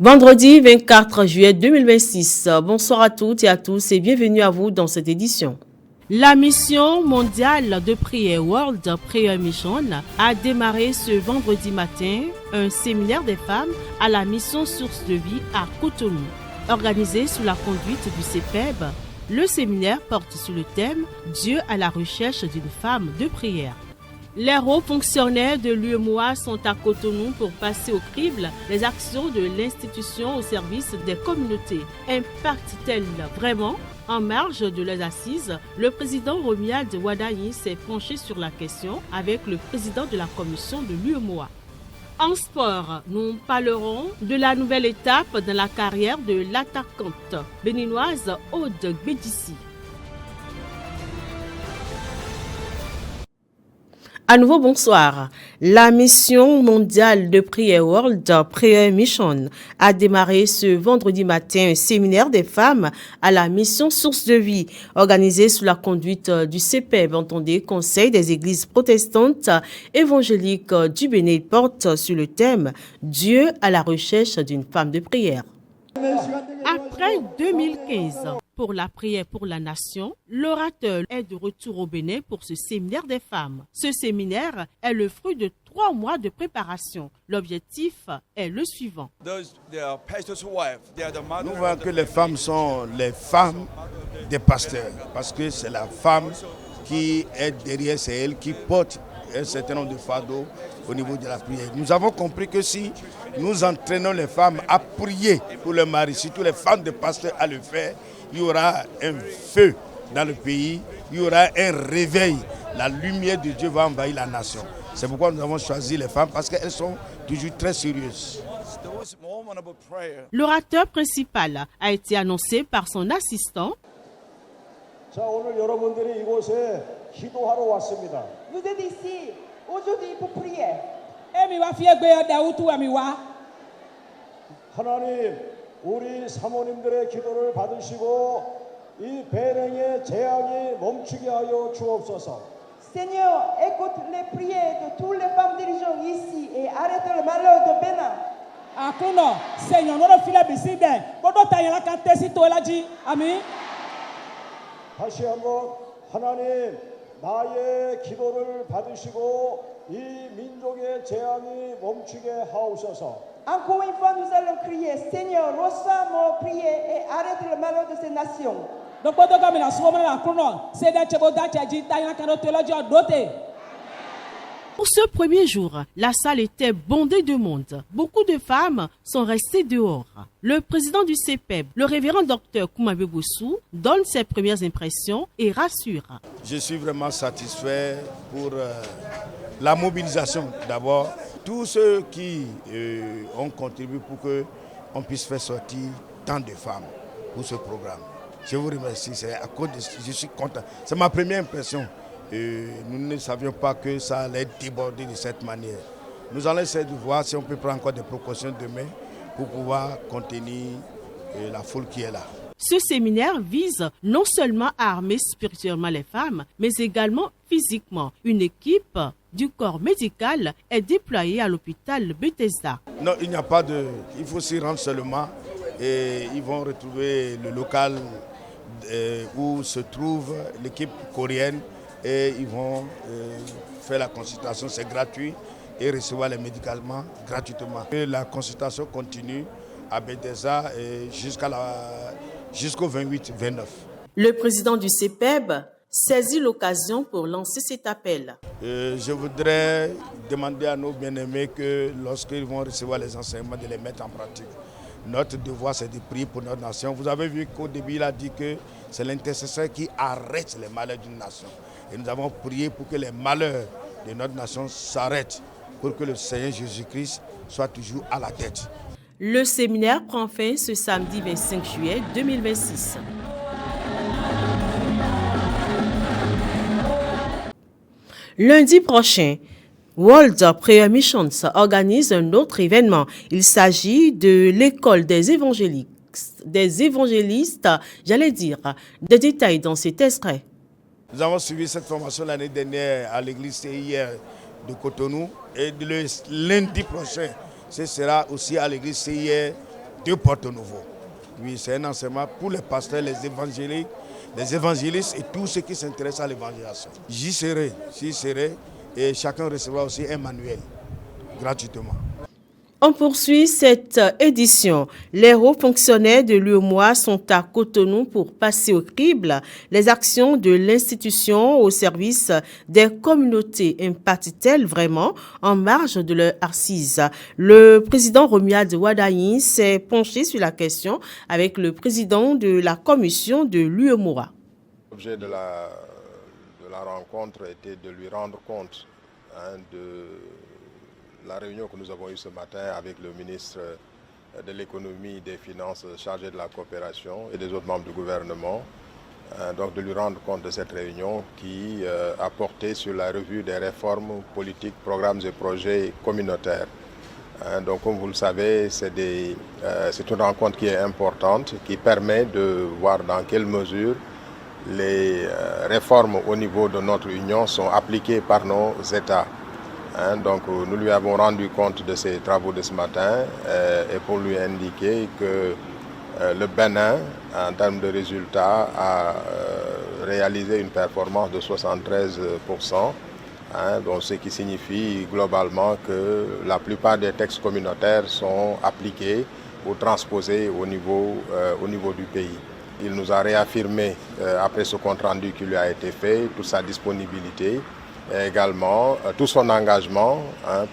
Vendredi 24 juillet 2026. Bonsoir à toutes et à tous et bienvenue à vous dans cette édition. La mission mondiale de prière World Prayer Mission a démarré ce vendredi matin un séminaire des femmes à la mission Source de Vie à Cotonou. Organisé sous la conduite du CEPEB, le séminaire porte sur le thème « Dieu à la recherche d'une femme de prière ». Les hauts fonctionnaires de l'UEMOA sont à Cotonou pour passer au crible les actions de l'institution au service des communautés. Impactent-elles vraiment? En marge de leurs assises, le président Romuald Wadayi s'est penché sur la question avec le président de la commission de l'UEMOA. En sport, nous parlerons de la nouvelle étape dans la carrière de l'attaquante béninoise Aude Bédissi. À nouveau, bonsoir. La mission mondiale de prière World Prayer Mission a démarré ce vendredi matin un séminaire des femmes à la mission Source de Vie, organisé sous la conduite du CEPEB, entendez Conseil des églises protestantes évangéliques du Bénin, porte sur le thème « Dieu à la recherche d'une femme de prière ». Après 2015, pour la prière pour la nation, l'orateur est de retour au Bénin pour ce séminaire des femmes. Ce séminaire est le fruit de 3 mois de préparation. L'objectif est le suivant. Nous voyons que les femmes sont les femmes des pasteurs, parce que c'est la femme qui est derrière, c'est elle qui porte un certain nombre de fardeaux au niveau de la prière. Nous avons compris que si nous entraînons les femmes à prier pour leur mari, surtout les femmes de pasteurs à le faire, il y aura un feu dans le pays, il y aura un réveil. La lumière de Dieu va envahir la nation. C'est pourquoi nous avons choisi les femmes, parce qu'elles sont toujours très sérieuses. L'orateur principal a été annoncé par son assistant. Vous êtes ici aujourd'hui pour prier. 하나님, 우리 사모님들의 기도를 받으시고 이 배령의 재앙이 멈추게 하여 주옵소서. Seigneur, écoute les prières de toutes les femmes dirigeantes ici et arrête le malheur de Bénin. Akuno, Seigneur, nous refilons ici bien. Bodo tayela kante si to elaji. Amen. 다시 한번 하나님, 나의 기도를 받으시고 이 민족의 재앙이 멈추게 하옵소서. Encore une fois, nous allons crier, Seigneur, reçois nos prières et arrête le malheur de ces nations. Donc, bodo gamina suomana akuno, seda cheboda chaji tayela kano teologi odote. Pour ce premier jour, la salle était bondée de monde. Beaucoup de femmes sont restées dehors. Le président du CEPEB, le révérend docteur Koumabe Boussou, donne ses premières impressions et rassure. Je suis vraiment satisfait pour la mobilisation d'abord. Tous ceux qui ont contribué pour qu'on puisse faire sortir tant de femmes pour ce programme. Je vous remercie, je suis content. C'est ma première impression. Nous ne savions pas que ça allait déborder de cette manière. Nous allons essayer de voir si on peut prendre encore des précautions demain pour pouvoir contenir la foule qui est là. Ce séminaire vise non seulement à armer spirituellement les femmes, mais également physiquement. Une équipe du corps médical est déployée à l'hôpital Bethesda. Non, il n'y a pas de... Il faut s'y rendre seulement et ils vont retrouver le local où se trouve l'équipe coréenne. Et ils vont faire la consultation, c'est gratuit, et recevoir les médicaments gratuitement. Et la consultation continue à Bethesda jusqu'au 28-29. Le président du CEPEB saisit l'occasion pour lancer cet appel. Je voudrais demander à nos bien-aimés que lorsqu'ils vont recevoir les enseignements, de les mettre en pratique. Notre devoir, c'est de prier pour notre nation. Vous avez vu qu'au début, il a dit que c'est l'intercesseur qui arrête les malheurs d'une nation. Et nous avons prié pour que les malheurs de notre nation s'arrêtent, pour que le Seigneur Jésus-Christ soit toujours à la tête. Le séminaire prend fin ce samedi 25 juillet 2026. Lundi prochain, World Prayer Mission organise un autre événement. Il s'agit de l'école des évangélistes, j'allais dire, des détails dans cet extrait. Nous avons suivi cette formation l'année dernière à l'église CIR de Cotonou et le lundi prochain, ce sera aussi à l'église CIR 2 portes nouveaux. Oui, c'est un enseignement pour les pasteurs, les évangélistes et tous ceux qui s'intéressent à l'évangélisation. J'y serai, et chacun recevra aussi un manuel gratuitement. On poursuit cette édition. Les hauts fonctionnaires de l'UEMOA sont à Cotonou pour passer au crible les actions de l'institution au service des communautés. Impactent-elles vraiment en marge de leur assise? Le président Romuald Wadayi s'est penché sur la question avec le président de la commission de l'UEMOA. L'objet de la rencontre était de lui rendre compte de la réunion que nous avons eue ce matin avec le ministre de l'économie et des finances chargé de la coopération et des autres membres du gouvernement. Donc de lui rendre compte de cette réunion qui a porté sur la revue des réformes politiques, programmes et projets communautaires. Donc comme vous le savez, c'est une rencontre qui est importante, qui permet de voir dans quelle mesure les réformes au niveau de notre Union sont appliquées par nos États. Donc nous lui avons rendu compte de ses travaux de ce matin et pour lui indiquer que le Bénin, en termes de résultats, a réalisé une performance de 73%, donc ce qui signifie globalement que la plupart des textes communautaires sont appliqués ou transposés au niveau du pays. Il nous a réaffirmé, après ce compte-rendu qui lui a été fait, toute sa disponibilité et également tout son engagement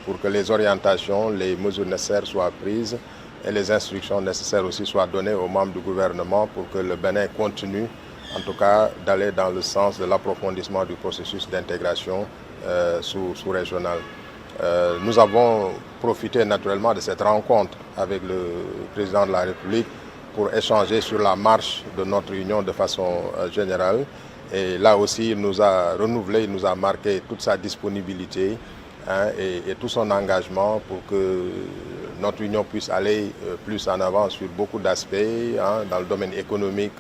pour que les orientations, les mesures nécessaires soient prises et les instructions nécessaires aussi soient données aux membres du gouvernement pour que le Bénin continue, en tout cas, d'aller dans le sens de l'approfondissement du processus d'intégration sous-régional. Nous avons profité naturellement de cette rencontre avec le président de la République pour échanger sur la marche de notre union de façon générale. Et là aussi, il nous a renouvelé, il nous a marqué toute sa disponibilité et tout son engagement pour que notre union puisse aller plus en avant sur beaucoup d'aspects, dans le domaine économique,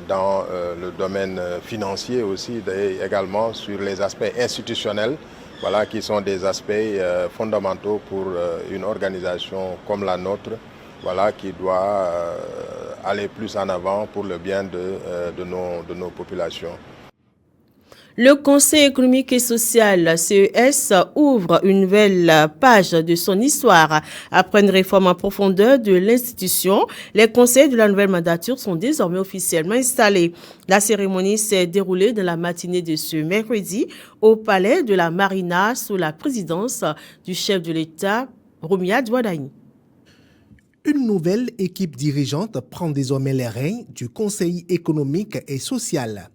dans le domaine financier aussi, et également sur les aspects institutionnels, voilà, qui sont des aspects fondamentaux pour une organisation comme la nôtre, voilà, qui doit aller plus en avant pour le bien de nos populations. Le Conseil économique et social, CES, ouvre une nouvelle page de son histoire. Après une réforme en profondeur de l'institution, les conseils de la nouvelle mandature sont désormais officiellement installés. La cérémonie s'est déroulée dans la matinée de ce mercredi au Palais de la Marina sous la présidence du chef de l'État, Romuald Wadayi. Une nouvelle équipe dirigeante prend désormais les rênes du Conseil économique et social.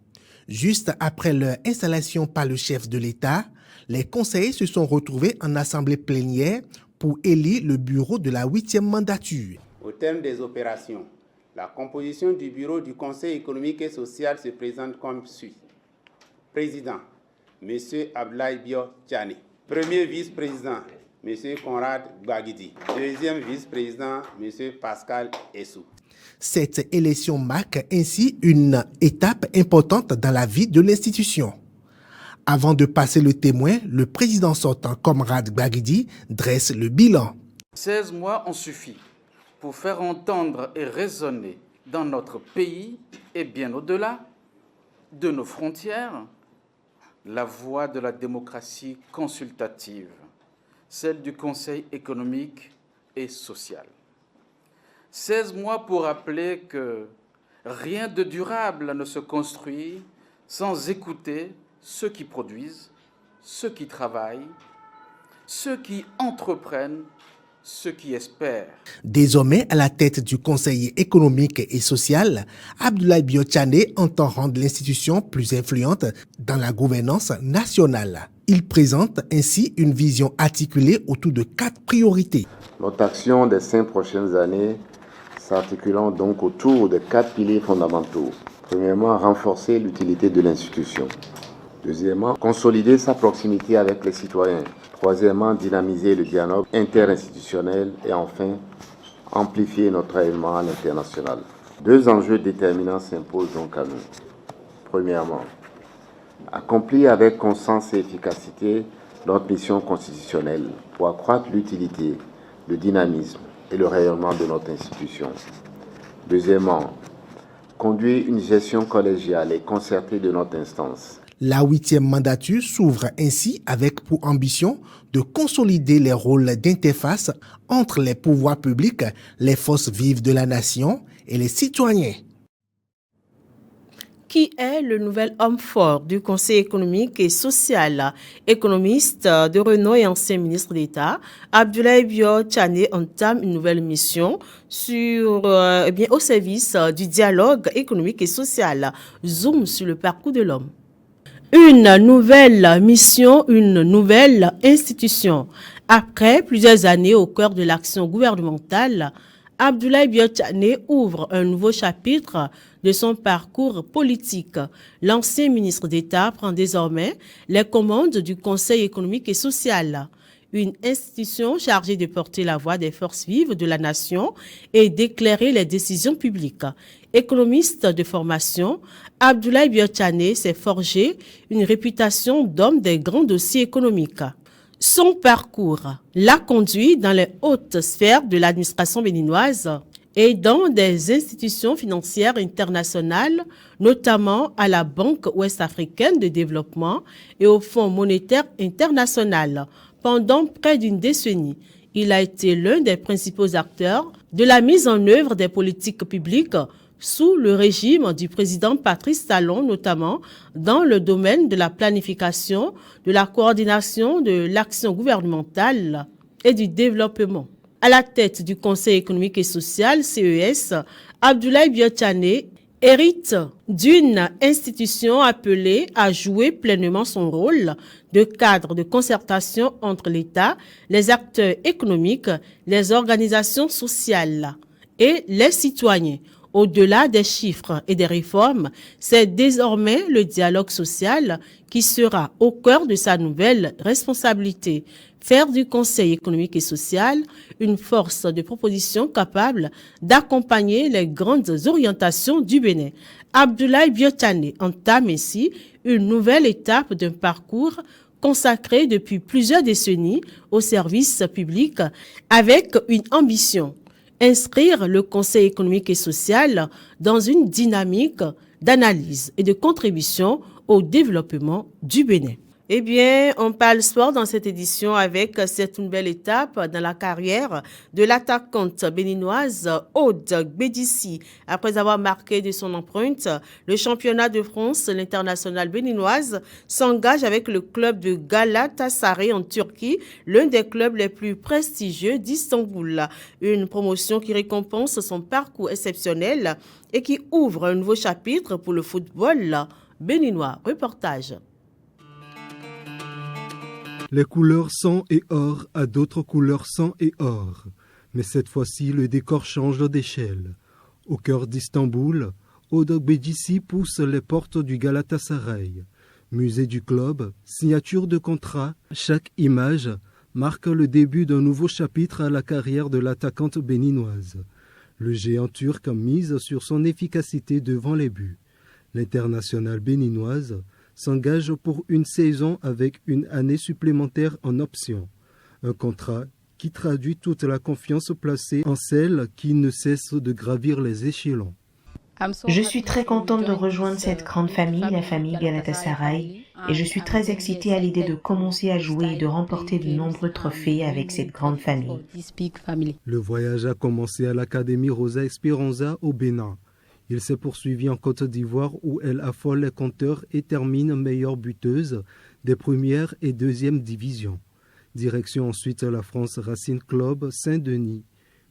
Juste après leur installation par le chef de l'État, les conseillers se sont retrouvés en assemblée plénière pour élire le bureau de la 8e mandature. Au terme des opérations, la composition du bureau du Conseil économique et social se présente comme suit. Président, M. Abdoulaye Bio Tchane. Premier vice-président, M. Conrad Gbagidi. Deuxième vice-président, M. Pascal Essou. Cette élection marque ainsi une étape importante dans la vie de l'institution. Avant de passer le témoin, le président sortant, Conrad Gbagidi, dresse le bilan. 16 mois ont suffi pour faire entendre et résonner dans notre pays et bien au-delà de nos frontières la voix de la démocratie consultative, celle du Conseil économique et social. 16 mois pour rappeler que rien de durable ne se construit sans écouter ceux qui produisent, ceux qui travaillent, ceux qui entreprennent, ceux qui espèrent. Désormais, à la tête du Conseil économique et social, Abdoulaye Bio Tchane entend rendre l'institution plus influente dans la gouvernance nationale. Il présente ainsi une vision articulée autour de 4 priorités. Notre action des 5 prochaines années s'articulant donc autour de 4 piliers fondamentaux. Premièrement, renforcer l'utilité de l'institution. Deuxièmement, consolider sa proximité avec les citoyens. Troisièmement, dynamiser le dialogue interinstitutionnel. Et enfin, amplifier notre rayonnement à l'international. 2 enjeux déterminants s'imposent donc à nous. Premièrement, accomplir avec conscience et efficacité notre mission constitutionnelle pour accroître l'utilité, le dynamisme et le rayonnement de notre institution. Deuxièmement, conduire une gestion collégiale et concertée de notre instance. La 8e mandature s'ouvre ainsi avec pour ambition de consolider les rôles d'interface entre les pouvoirs publics, les forces vives de la nation et les citoyens. Qui est le nouvel homme fort du Conseil économique et social? Économiste de renom et ancien ministre d'État, Abdoulaye Bio Tchane entame une nouvelle mission au service du dialogue économique et social. Zoom sur le parcours de l'homme. Une nouvelle mission, une nouvelle institution. Après plusieurs années au cœur de l'action gouvernementale, Abdoulaye Bio Tchane ouvre un nouveau chapitre de son parcours politique. L'ancien ministre d'État prend désormais les commandes du Conseil économique et social, une institution chargée de porter la voix des forces vives de la nation et d'éclairer les décisions publiques. Économiste de formation, Abdoulaye Bio Tchane s'est forgé une réputation d'homme des grands dossiers économiques. Son parcours l'a conduit dans les hautes sphères de l'administration béninoise et dans des institutions financières internationales, notamment à la Banque ouest-africaine de développement et au Fonds monétaire international. Pendant près d'une décennie, il a été l'un des principaux acteurs de la mise en œuvre des politiques publiques sous le régime du président Patrice Talon, notamment dans le domaine de la planification, de la coordination de l'action gouvernementale et du développement. À la tête du Conseil économique et social, CES, Abdoulaye Bio Tchane hérite d'une institution appelée à jouer pleinement son rôle de cadre de concertation entre l'État, les acteurs économiques, les organisations sociales et les citoyens. Au-delà des chiffres et des réformes, c'est désormais le dialogue social qui sera au cœur de sa nouvelle responsabilité. Faire du Conseil économique et social une force de proposition capable d'accompagner les grandes orientations du Bénin. Abdoulaye Bio Tchane entame ainsi une nouvelle étape d'un parcours consacré depuis plusieurs décennies au service public avec une ambition: inscrire le Conseil économique et social dans une dynamique d'analyse et de contribution au développement du Bénin. Eh bien, on parle sport dans cette édition avec cette nouvelle étape dans la carrière de l'attaquante béninoise Aude Gbedissi. Après avoir marqué de son empreinte le championnat de France, l'internationale béninoise s'engage avec le club de Galatasaray en Turquie, l'un des clubs les plus prestigieux d'Istanbul. Une promotion qui récompense son parcours exceptionnel et qui ouvre un nouveau chapitre pour le football béninois. Reportage. Les couleurs sang et or à d'autres couleurs sang et or. Mais cette fois-ci, le décor change d'échelle. Au cœur d'Istanbul, Aude Gbedissi pousse les portes du Galatasaray. Musée du club, signature de contrat, chaque image marque le début d'un nouveau chapitre à la carrière de l'attaquante béninoise. Le géant turc mise sur son efficacité devant les buts. L'internationale béninoise s'engage pour une saison avec une année supplémentaire en option. Un contrat qui traduit toute la confiance placée en celle qui ne cesse de gravir les échelons. Je suis très contente de rejoindre cette grande famille, la famille Galatasaray, et je suis très excitée à l'idée de commencer à jouer et de remporter de nombreux trophées avec cette grande famille. Le voyage a commencé à l'Académie Rosa Esperanza au Bénin. Il s'est poursuivi en Côte d'Ivoire où elle affole les compteurs et termine meilleure buteuse des premières et deuxièmes divisions. Direction ensuite la France Racing Club Saint-Denis,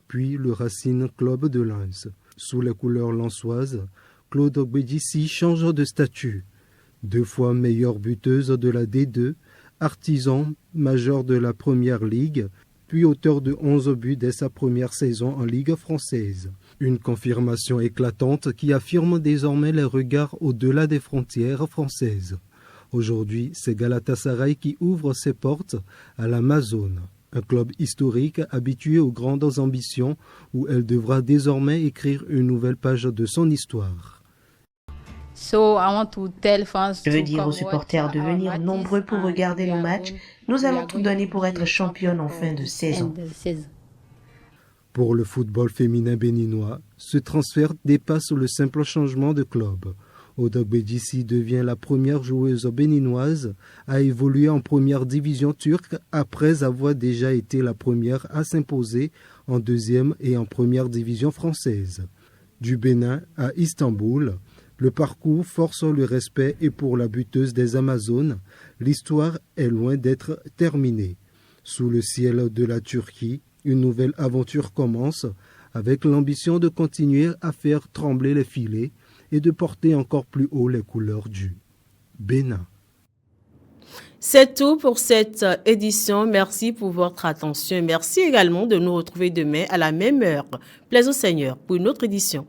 puis le Racing Club de Lens. Sous les couleurs lensoises, Claude Gbedissi change de statut. 2 fois meilleure buteuse de la D2, artisan majeur de la Première Ligue, puis auteur de 11 buts dès sa première saison en Ligue française. Une confirmation éclatante qui affirme désormais les regards au-delà des frontières françaises. Aujourd'hui, c'est Galatasaray qui ouvre ses portes à l'Amazone, un club historique habitué aux grandes ambitions où elle devra désormais écrire une nouvelle page de son histoire. Je veux dire aux supporters de venir nombreux pour regarder nos matchs. Nous allons tout donner pour être championne en fin de saison. Pour le football féminin béninois, ce transfert dépasse le simple changement de club. Odogbedjissi devient la première joueuse béninoise à évoluer en première division turque après avoir déjà été la première à s'imposer en deuxième et en première division française. Du Bénin à Istanbul, le parcours force le respect et pour la buteuse des Amazones, l'histoire est loin d'être terminée. Sous le ciel de la Turquie, une nouvelle aventure commence avec l'ambition de continuer à faire trembler les filets et de porter encore plus haut les couleurs du Bénin. C'est tout pour cette édition. Merci pour votre attention. Merci également de nous retrouver demain à la même heure. Plaise au Seigneur pour une autre édition.